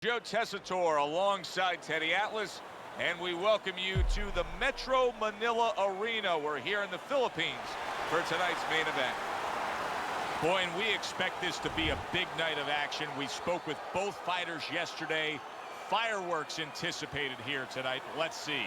Joe Tessitore alongside Teddy Atlas, and we welcome you to the Metro Manila Arena. We're here in the Philippines for tonight's main event. Boy, and we expect this to be a big night of action. We spoke with both fighters yesterday. Fireworks anticipated here tonight. Let's see.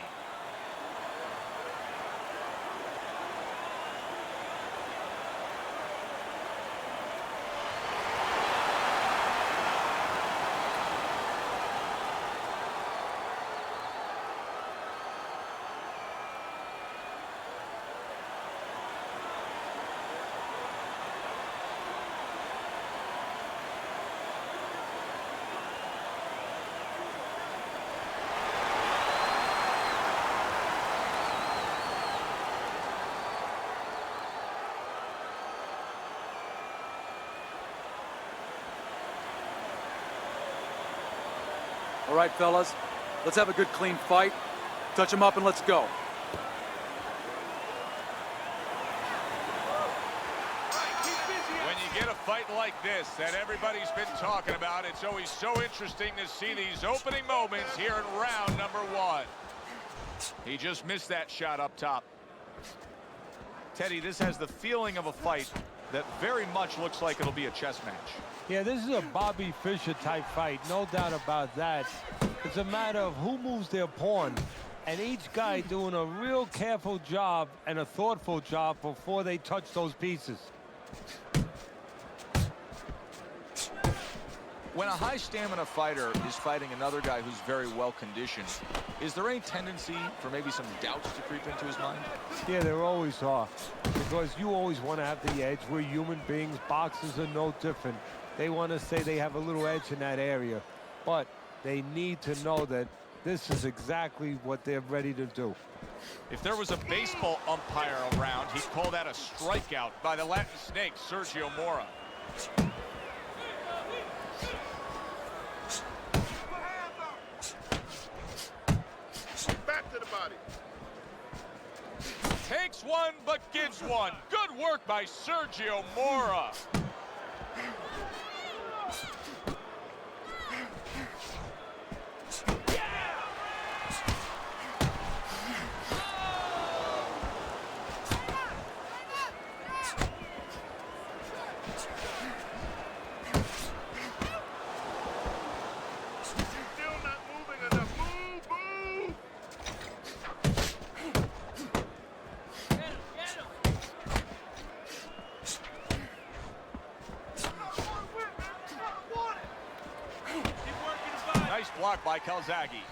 All right, fellas, let's have a good, clean fight. Touch them up and let's go. When you get a fight like this that everybody's been talking about, it's always so interesting to see these opening moments here in round number one. He just missed that shot up top. Teddy, this has the feeling of a fight that very much looks like it'll be a chess match. Yeah, this is a Bobby Fischer type fight, no doubt about that. It's a matter of who moves their pawn, and each guy doing a real careful job and a thoughtful job before they touch those pieces. When a high stamina fighter is fighting another guy who's very well conditioned, is there any tendency for maybe some doubts to creep into his mind? Yeah, there always are, because you always want to have the edge. We're human beings. Boxers are no different. They want to say they have a little edge in that area, but they need to know that this is exactly what they're ready to do. If there was a baseball umpire around, he'd call that a strikeout by the Latin snake, Sergio Mora. Back to the body. Takes one, but gives one. Good work by Sergio Mora. Nice block by Calzaghe.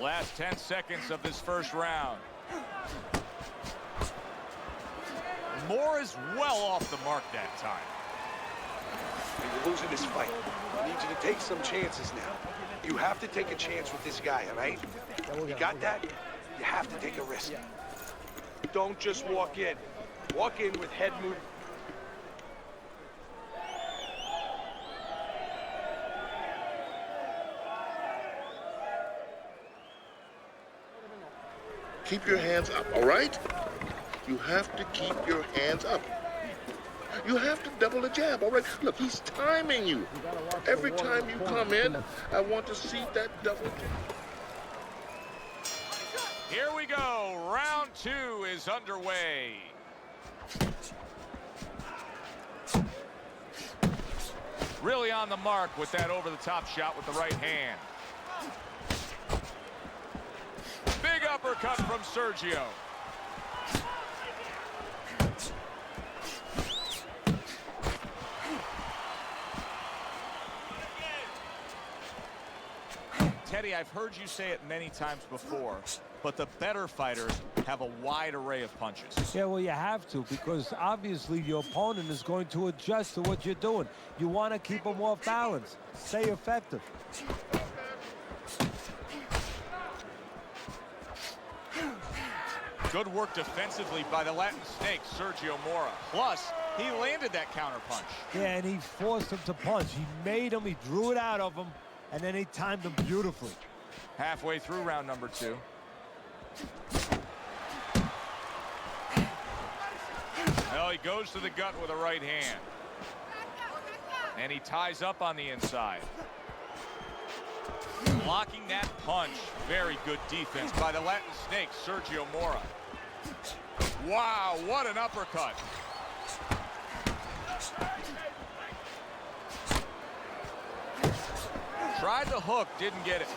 Last 10 seconds of this first round. Moore is well off the mark that time. You're losing this fight. I need you to take some chances now. You have to take a chance with this guy, all right? You got that? You have to take a risk. Don't just walk in. Walk in with head movement. Keep your hands up, all right? You have to keep your hands up. You have to double the jab, all right? Look, he's timing you. Every time you come in, I want to see that double jab. Here we go. Round two is underway. Really on the mark with that over-the-top shot with the right hand. Big uppercut from Sergio. Teddy, I've heard you say it many times before, but the better fighters have a wide array of punches. Yeah, well, you have to, because obviously your opponent is going to adjust to what you're doing. You want to keep them off balance. Stay effective. Good work defensively by the Latin snake, Sergio Mora. Plus, he landed that counter punch. Yeah, and he forced him to punch. He made him, he drew it out of him, and then he timed him beautifully. Halfway through round number two. Well, he goes to the gut with a right hand. And he ties up on the inside. Blocking that punch. Very good defense by the Latin Snake, Sergio Mora. Wow, what an uppercut. Tried the hook, didn't get it.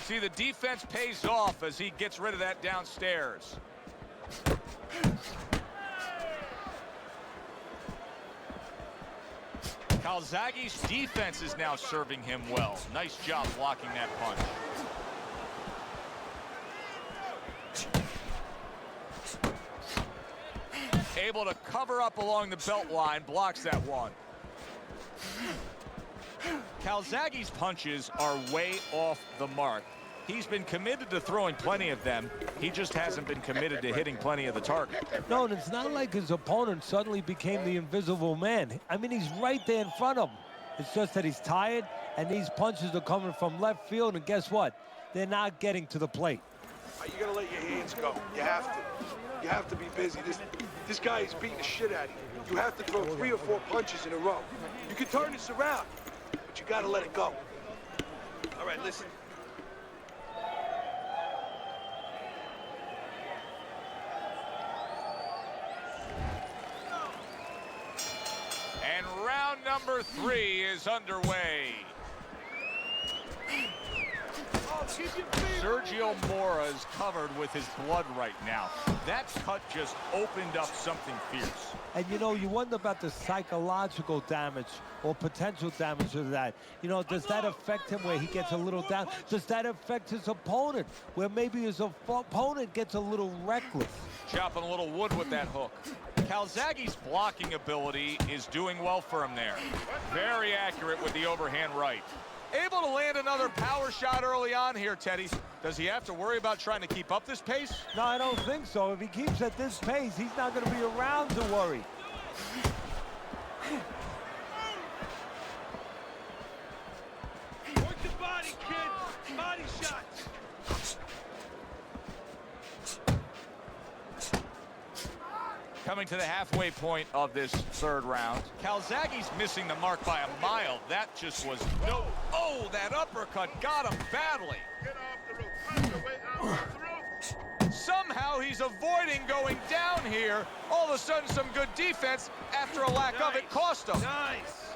See, the defense pays off as he gets rid of that downstairs. Calzaghe's defense is now serving him well. Nice job blocking that punch. Able to cover up along the belt line, blocks that one. Calzaghe's punches are way off the mark. He's been committed to throwing plenty of them. He just hasn't been committed to hitting plenty of the target. No, and it's not like his opponent suddenly became the invisible man. I mean, he's right there in front of him. It's just that he's tired, and these punches are coming from left field, and guess what? They're not getting to the plate. You gotta let your hands go. You have to. You have to be busy. This guy is beating the shit out of you. You have to throw 3 or 4 punches in a row. You can turn this around, but you gotta let it go. All right, listen. And round number 3 is underway. Sergio Mora is covered with his blood right now. That cut just opened up something fierce. And, you know, you wonder about the psychological damage or potential damage of that. You know, does that affect him where he gets a little down? Does that affect his opponent where maybe his opponent gets a little reckless? Chopping a little wood with that hook. Calzaghe's blocking ability is doing well for him there. Very accurate with the overhand right. Able to land another power shot early on here, Teddy. Does he have to worry about trying to keep up this pace? No, I don't think so. If he keeps at this pace, he's not going to be around to worry. Work the body, kid. Body shots. Coming to the halfway point of this 3rd round. Calzaghe's missing the mark by a mile. That just was no... Oh, that uppercut got him badly. Get off the rope. Find your way out the throat. Somehow he's avoiding going down here. All of a sudden, some good defense after a lack of it cost him. Nice.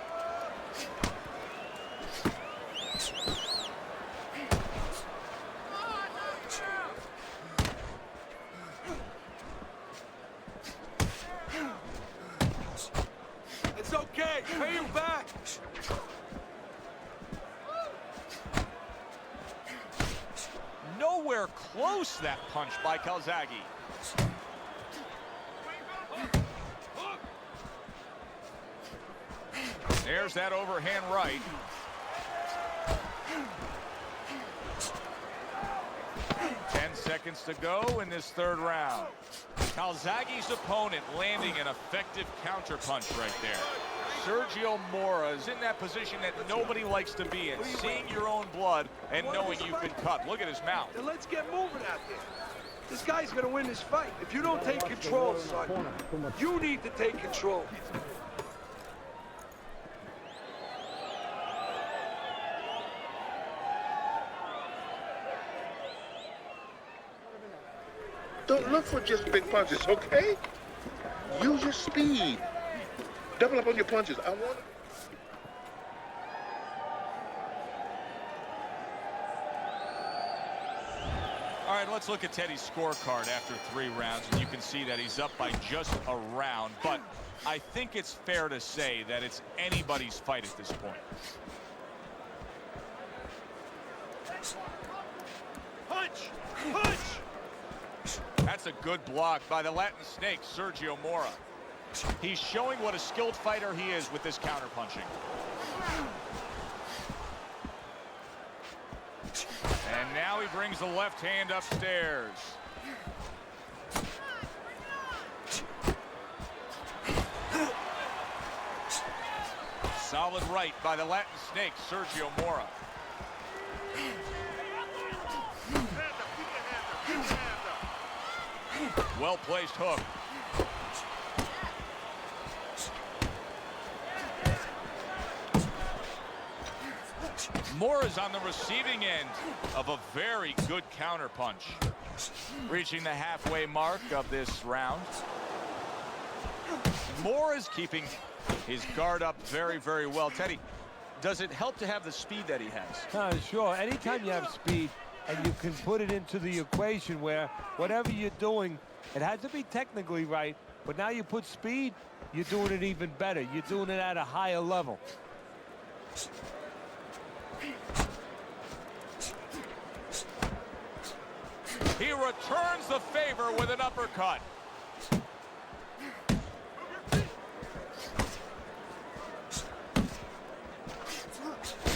It's okay. Pay him back. Nowhere close, that punch by Calzaghe. There's that overhand right. Seconds to go in this 3rd round. Calzaghe's opponent landing an effective counterpunch right there. Sergio Mora is in that position that nobody likes to be in, seeing your own blood and knowing you've been cut. Look at his mouth. Then let's get moving out there. This guy's gonna win this fight. If you don't take control, son, you need to take control. Don't look for just big punches, okay? Use your speed. Double up on your punches. I want... All right, let's look at Teddy's scorecard after 3 rounds, and you can see that he's up by just a round, but I think it's fair to say that it's anybody's fight at this point. Punch! Punch! That's a good block by the Latin Snake, Sergio Mora. He's showing what a skilled fighter he is with this counterpunching. And now he brings the left hand upstairs. Solid right by the Latin Snake, Sergio Mora. Well-placed hook. Mora's on the receiving end of a very good counter punch. Reaching the halfway mark of this round. Mora's keeping his guard up very, very well. Teddy, does it help to have the speed that he has? Sure. Anytime you have speed and you can put it into the equation where whatever you're doing, it has to be technically right, but now you put speed, you're doing it even better. You're doing it at a higher level. He returns the favor with an uppercut.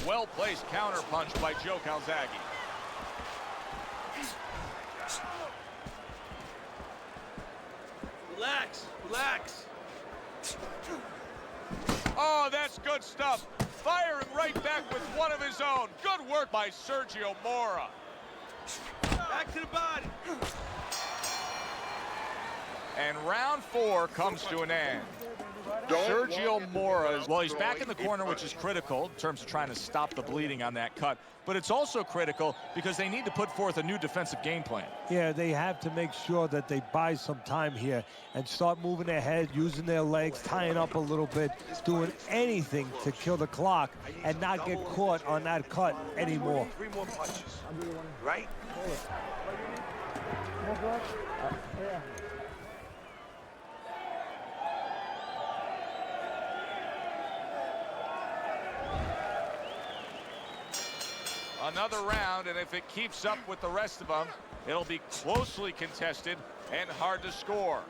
Well-placed counter punch by Joe Calzaghe. Relax, relax. Oh, that's good stuff. Firing right back with one of his own. Good work by Sergio Mora. Back to the body. And round 4 comes to an end. Don't Sergio walk Mora, into well, he's back in the throwing corner, it which is first. critical in terms of trying to stop the bleeding on that cut. But it's also critical because they need to put forth a new defensive game plan. Yeah, they have to make sure that they buy some time here and start moving their head, using their legs, tying up a little bit, doing anything to kill the clock and not get caught on that cut anymore. 3 more punches. Right? Another round, and if it keeps up with the rest of them, it'll be closely contested and hard to score.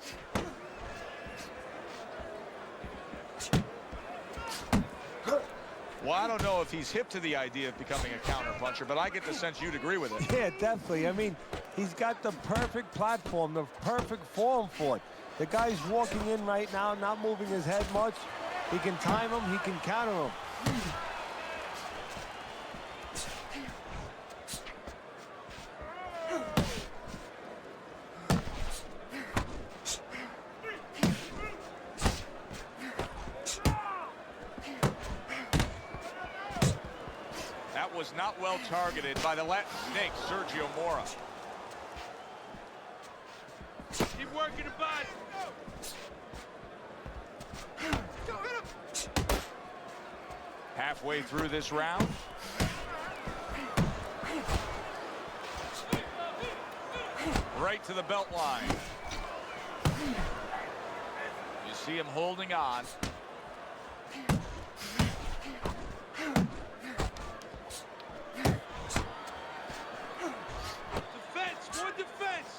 Well, I don't know if he's hip to the idea of becoming a counterpuncher, but I get the sense you'd agree with it. Yeah, definitely. I mean, he's got the perfect platform, the perfect form for it. The guy's walking in right now, not moving his head much. He can time him, he can counter him. That was not well targeted by the Latin snake, Sergio Mora. Keep working the body. Halfway through this round. Right to the belt line. You see him holding on. Defense, more defense.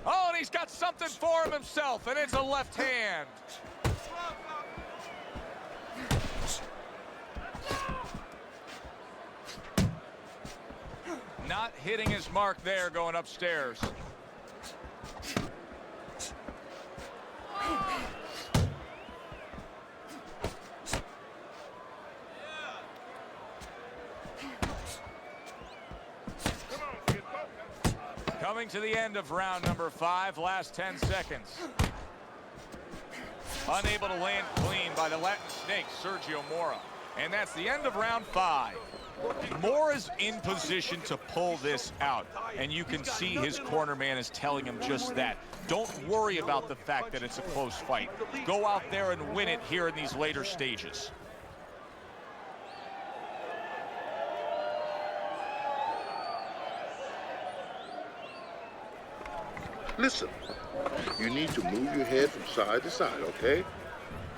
Oh, and he's got something for him himself, and it's a left hand. Not hitting his mark there going upstairs. Coming to the end of round number 5, last 10 seconds. Unable to land clean by the Latin snake, Sergio Mora. And that's the end of round 5. Mora's in position to pull this out, and you can see his corner man is telling him just that. Don't worry about the fact that it's a close fight. Go out there and win it here in these later stages. Listen, you need to move your head from side to side, okay?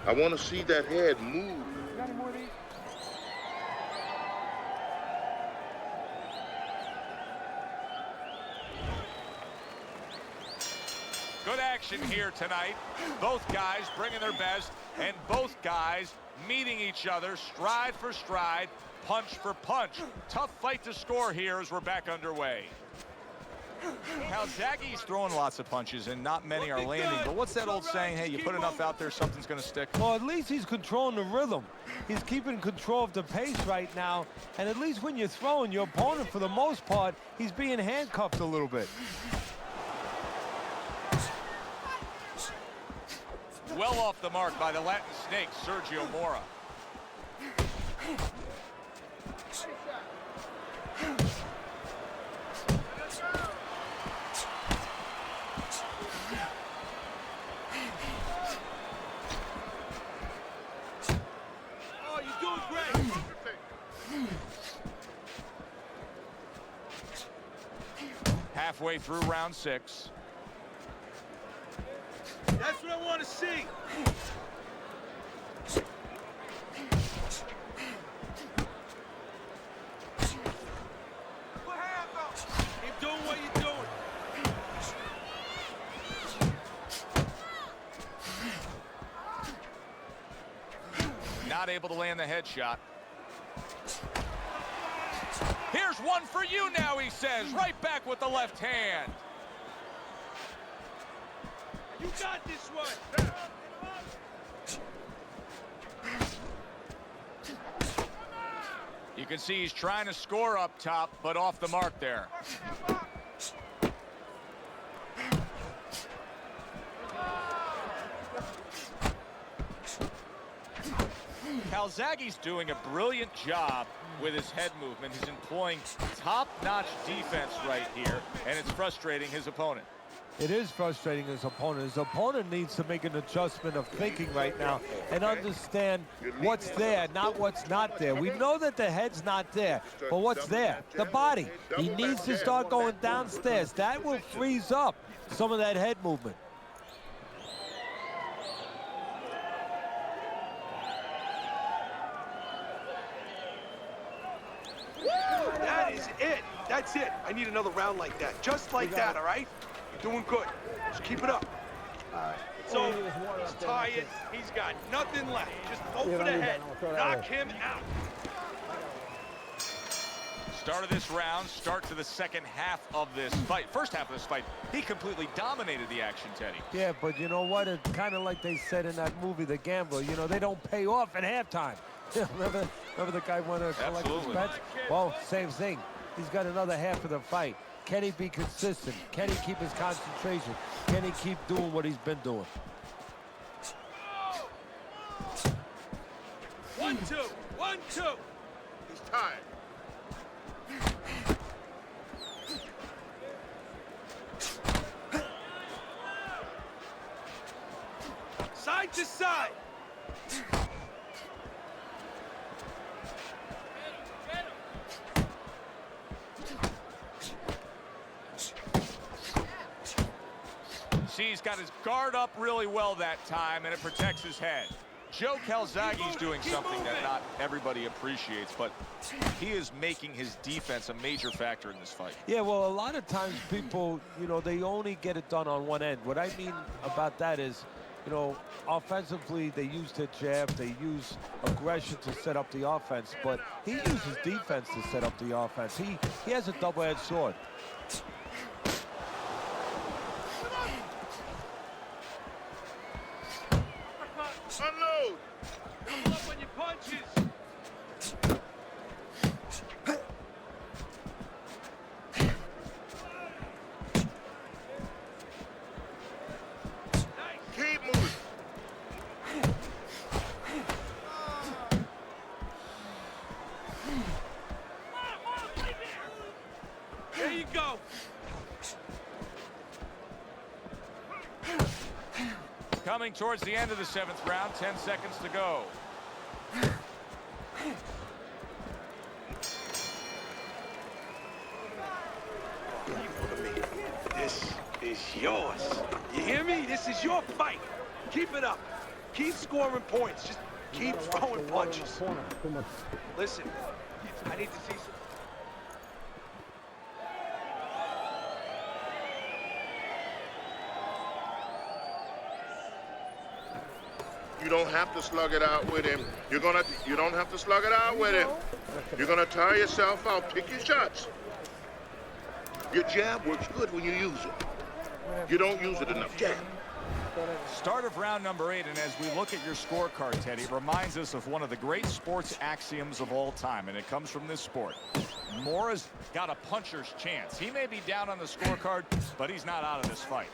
I want to see that head move. Good action here tonight. Both guys bringing their best, and both guys meeting each other stride for stride, punch for punch. Tough fight to score here as we're back underway. Calzaghe's throwing lots of punches and not many are landing, but what's that old saying? Hey, you put enough out there, something's going to stick. Well, at least he's controlling the rhythm. He's keeping control of the pace right now, and at least when you're throwing, your opponent, for the most part, he's being handcuffed a little bit. Well off the mark by the Latin snake, Sergio Mora. Oh, you're doing great. Halfway through round 6. That's what I want to see. Keep doing what you're doing. Not able to land the headshot. Here's one for you now, he says. Right back with the left hand. You got this one. You can see he's trying to score up top, but off the mark there. Calzaghe's doing a brilliant job with his head movement. He's employing top-notch defense right here, and it's frustrating his opponent. It is frustrating his opponent. His opponent needs to make an adjustment of thinking right now and understand what's there, not what's not there. We know that the head's not there, but what's there? The body. He needs to start going downstairs. That will freeze up some of that head movement. That is it. That's it. I need another round like that. Just like that, all right? You're doing good. Just keep it up. So he's tired. He's got nothing left. Just go for the head. Knock him out. Start of this round, start to the second half of this fight. First half of this fight, he completely dominated the action, Teddy. Yeah, but you know what? It's kind of like they said in that movie, The Gambler. You know, they don't pay off at halftime. remember the guy wanted to collect his bets? Well, same thing. He's got another half of the fight. Can he be consistent? Can he keep his concentration? Can he keep doing what he's been doing? 1, 2. 1, 2. He's tired. Side to side. See, he's got his guard up really well that time, and it protects his head. Joe Calzaghe's doing something that not everybody appreciates, but he is making his defense a major factor in this fight. Yeah, well, a lot of times people, you know, they only get it done on one end. What I mean about that is, you know, offensively, they use their jab, they use aggression to set up the offense, but he uses defense to set up the offense. He has a double-edged sword. Unload. Double up on your punches. Keep moving. There you go. Coming towards the end of the 7th round, 10 seconds to go. This is yours. You hear me? This is your fight. Keep it up. Keep scoring points. Just keep throwing punches. Listen, I need to see some. You don't have to slug it out with him. You don't have to slug it out with him. You're gonna tire yourself out. Pick your shots. Your jab works good when you use it. You don't use it enough. Jab. Start of round number 8, and as we look at your scorecard, Teddy, it reminds us of one of the great sports axioms of all time, and it comes from this sport. Mora's got a puncher's chance. He may be down on the scorecard, but he's not out of this fight.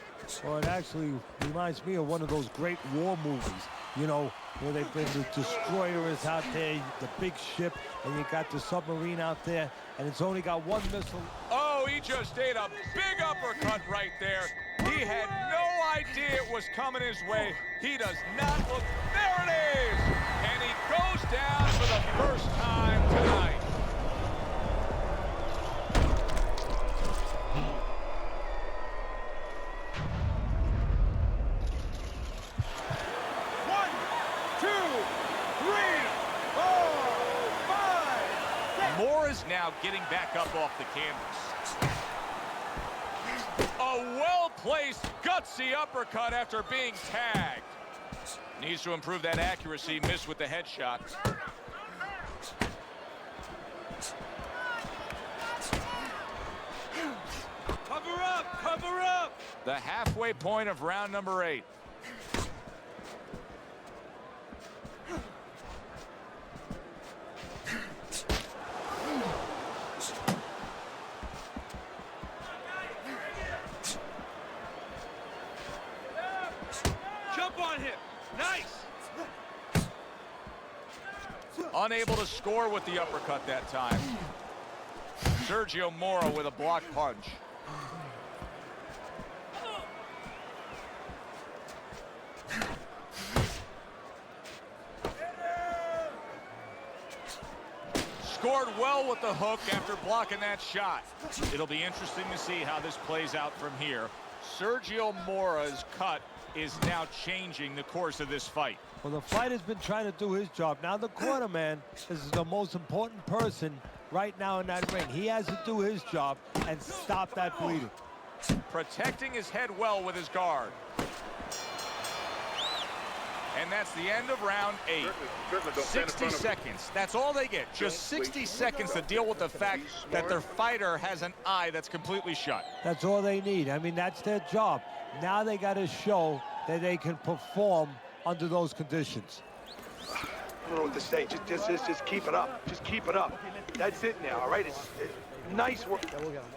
Well, it actually reminds me of one of those great war movies, you know, where they bring the destroyers out there, the big ship, and you got the submarine out there, and it's only got one missile. Oh, he just ate a big uppercut right there. He had no idea it was coming his way. He does not look. There it is! And he goes down for the first time tonight. Moore is now getting back up off the canvas. A well-placed, gutsy uppercut after being tagged. Needs to improve that accuracy. Missed with the headshot. Cover up! Cover up! The halfway point of round number 8. On him. Nice. Unable to score with the uppercut that time. Sergio Mora with a block punch. Scored well with the hook after blocking that shot. It'll be interesting to see how this plays out from here. Sergio Mora's cut is now changing the course of this fight. Well, the fighter's been trying to do his job. Now the cornerman is the most important person right now in that ring. He has to do his job and stop that bleeding. Protecting his head well with his guard. And that's the end of round 8. 60 seconds. That's all they get. Just 60 seconds to deal with the fact that their fighter has an eye that's completely shut. That's all they need. I mean, that's their job. Now they got to show that they can perform under those conditions. I don't know what to say. Just keep it up. Just keep it up. That's it now, all right? It's nice work. Yeah, we'll get him.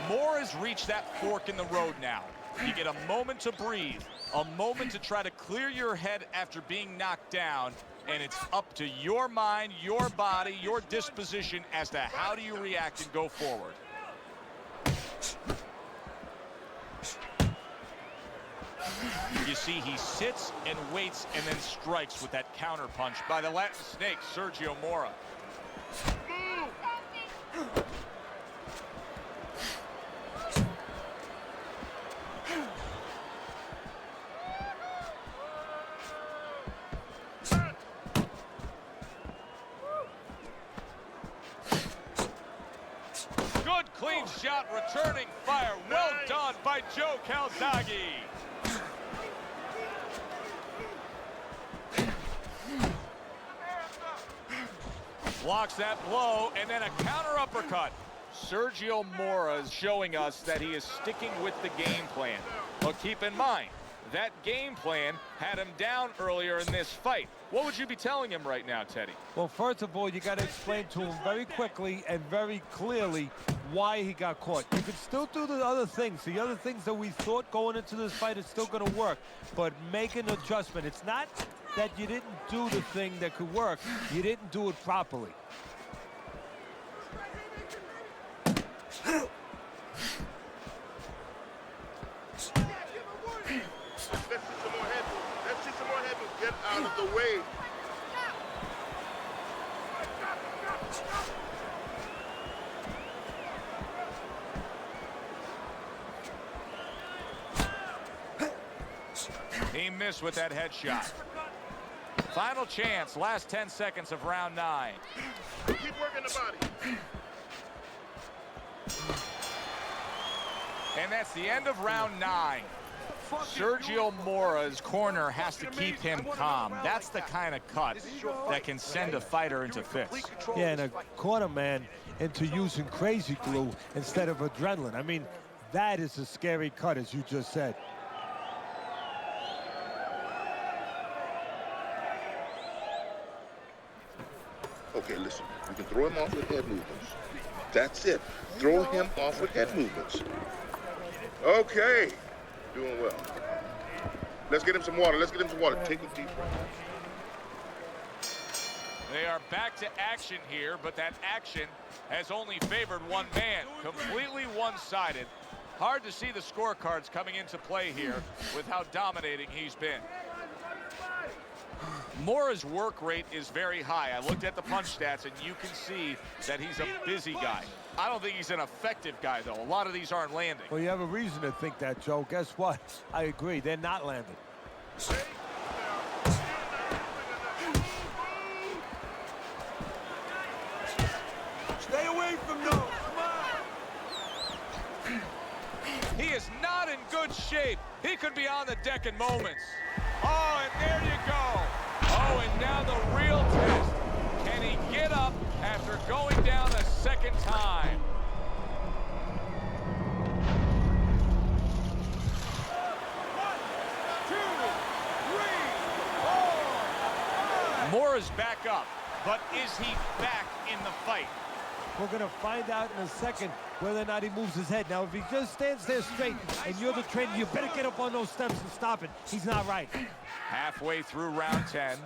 Moore has reached that fork in the road now. You get a moment to breathe, a moment to try to clear your head after being knocked down, and it's up to your mind, your body, your disposition as to how do you react and go forward. You see, he sits and waits and then strikes with that counter punch by the Latin Snake, Sergio Mora. Good clean shot, returning fire. Well done by Joe Calzaghe. Blocks that blow, and then a counter uppercut. Sergio Mora is showing us that he is sticking with the game plan. But keep in mind, that game plan had him down earlier in this fight. What would you be telling him right now, Teddy? Well, first of all, you got to explain to him very quickly and very clearly why he got caught. You can still do the other things. The other things that we thought going into this fight is still going to work. But make an adjustment. It's not that you didn't do the thing that could work. You didn't do it properly. Let's see some more head move. Get out of the way. He missed with that headshot. Final chance, last 10 seconds of round 9. Keep working the body. And that's the end of round 9. Sergio Mora's corner has to keep him calm. That's the kind of cut that can send a fighter into fits. Yeah, and a corner man into using crazy glue instead of adrenaline. I mean, That is a scary cut, as you just said. Okay, listen. You can throw him off with head movements. That's it. Throw him off with head movements. Okay. Doing well. Let's get him some water. Let's get him some water. Take a deep breath. They are back to action here, but that action has only favored one man. Completely one-sided. Hard to see the scorecards coming into play here with how dominating he's been. Mora's work rate is very high. I looked at the punch stats, and you can see that he's a busy guy. I don't think he's an effective guy, though. A lot of these aren't landing. Well, you have a reason to think that, Joe. Guess what? I agree. They're not landing. Stay away from those. Come on. He is not in good shape. He could be on the deck in moments. Oh, and there you go. Oh, and now the real test. Can he get up after going down a second time? Mora's back up, but is he back in the fight? We're going to find out in a second whether or not he moves his head. Now, if he just stands there straight and you're the trainer, you better get up on those steps and stop it. He's not right. Halfway through round 10.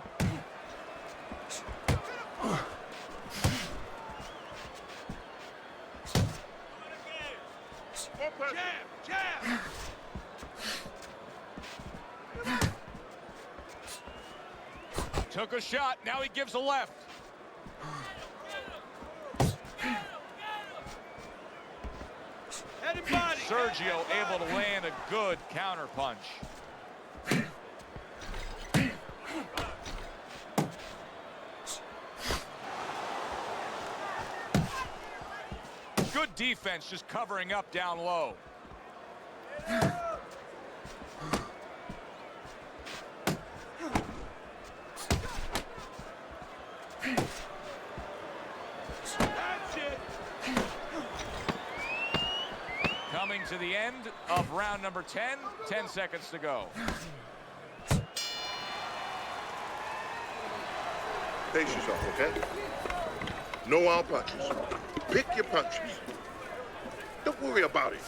Jab. Took a shot, now he gives a left. Head and body. Sergio able to land a good counter punch. Good defense, just covering up down low. Coming to the end of round number 10, 10 seconds to go. Pace yourself, okay? No wild punches. Pick your punches. Don't worry about it.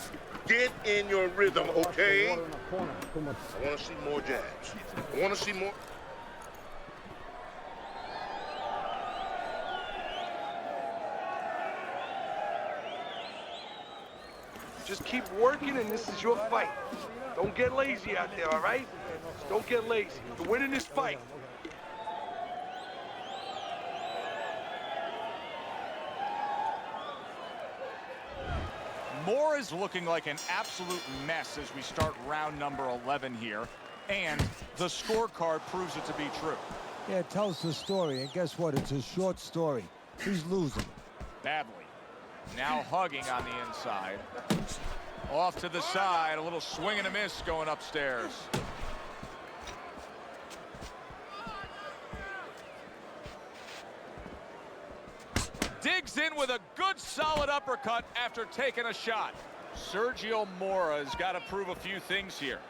Get in your rhythm, okay? I want to see more jabs. I want to see more. Just keep working, and this is your fight. Don't get lazy out there, all right? Don't get lazy. You're winning this fight. Moore is looking like an absolute mess as we start round number 11 here, and the scorecard proves it to be true. Yeah, it tells the story, and guess what? It's a short story. He's losing. Badly. Now hugging on the inside. Off to the side, a little swing and a miss going upstairs. Digs in with a good solid uppercut after taking a shot. Sergio Mora's got to prove a few things here.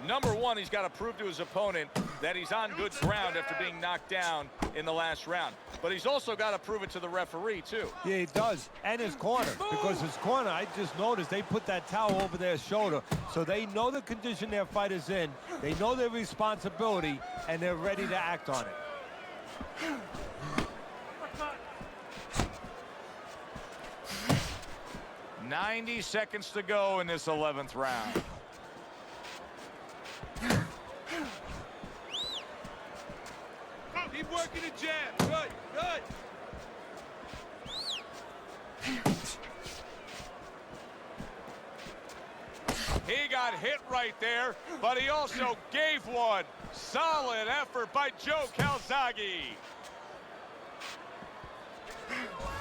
Number one, he's got to prove to his opponent that he's on good ground after being knocked down in the last round. But he's also got to prove it to the referee, too. Yeah, he does. And his corner. Because his corner, I just noticed, they put that towel over their shoulder. So they know the condition their fight is in. They know their responsibility, and they're ready to act on it. "90 seconds to go in this 11th round. Keep working the jab. Good, good. He got hit right there, but he also gave one. Solid effort by Joe Calzaghe.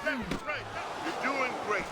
Right. You're doing great.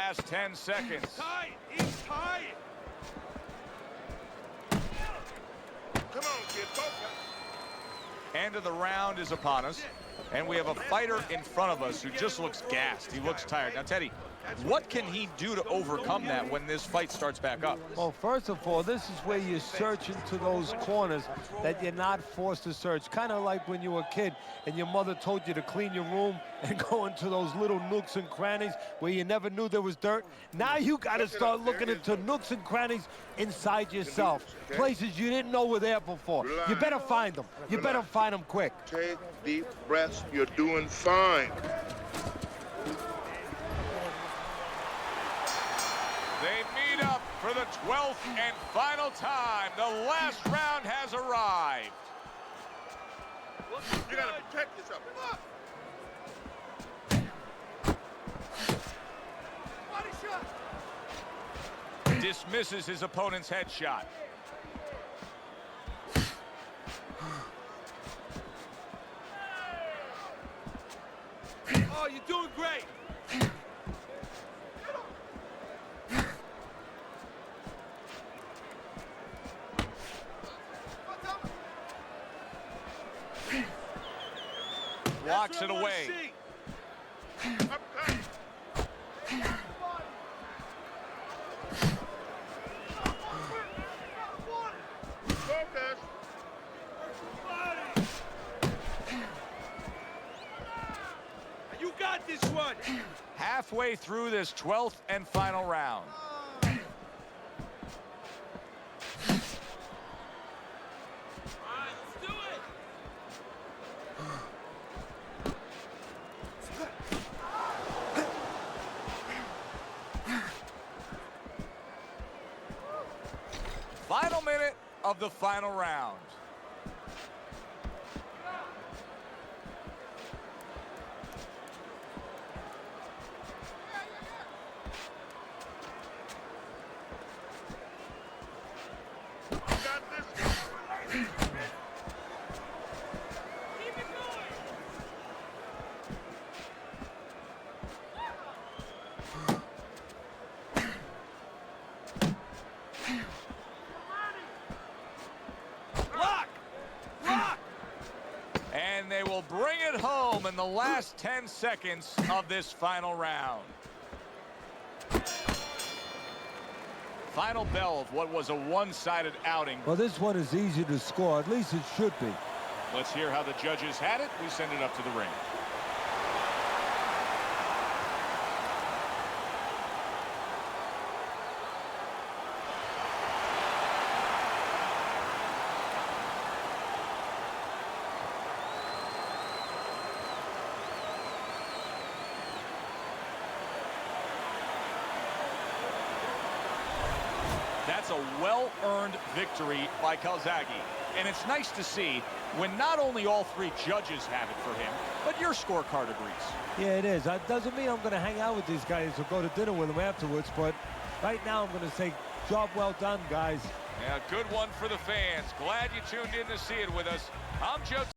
last 10 seconds. Tight. He's tight. Come on, kid. Focus. End of the round is upon us, and we have a fighter in front of us who just looks gassed. He looks tired. Now, Teddy, what can he do to overcome that when this fight starts back up? Well, first of all, this is where you search into those corners that you're not forced to search. Kind of like when you were a kid and your mother told you to clean your room and go into those little nooks and crannies where you never knew there was dirt. Now you got to start looking into nooks and crannies inside yourself, places you didn't know were there before. You better find them. You better find them quick. Take deep breaths. You're doing fine. They meet up for the 12th and final time. The last round has arrived. You gotta protect yourself. Body shot. Dismisses his opponent's headshot. Oh, you're doing great. Blocks it away. Uppercut. Focus. You got this one. Halfway through this 12th and final round. Let's do it. Final minute of the final round. You got this. Keep it going. Lock. Lock. And they will bring it home in the last 10 seconds of this final round. Final bell of what was a one-sided outing. Well, this one is easy to score. At least it should be. Let's hear how the judges had it. We send it up to the ring. That's a well-earned victory by Calzaghe. And it's nice to see when not only all three judges have it for him, but your scorecard agrees. Yeah, it is. That doesn't mean I'm going to hang out with these guys or go to dinner with them afterwards, but right now I'm going to say, job well done, guys. Yeah, good one for the fans. Glad you tuned in to see it with us. I'm Joe.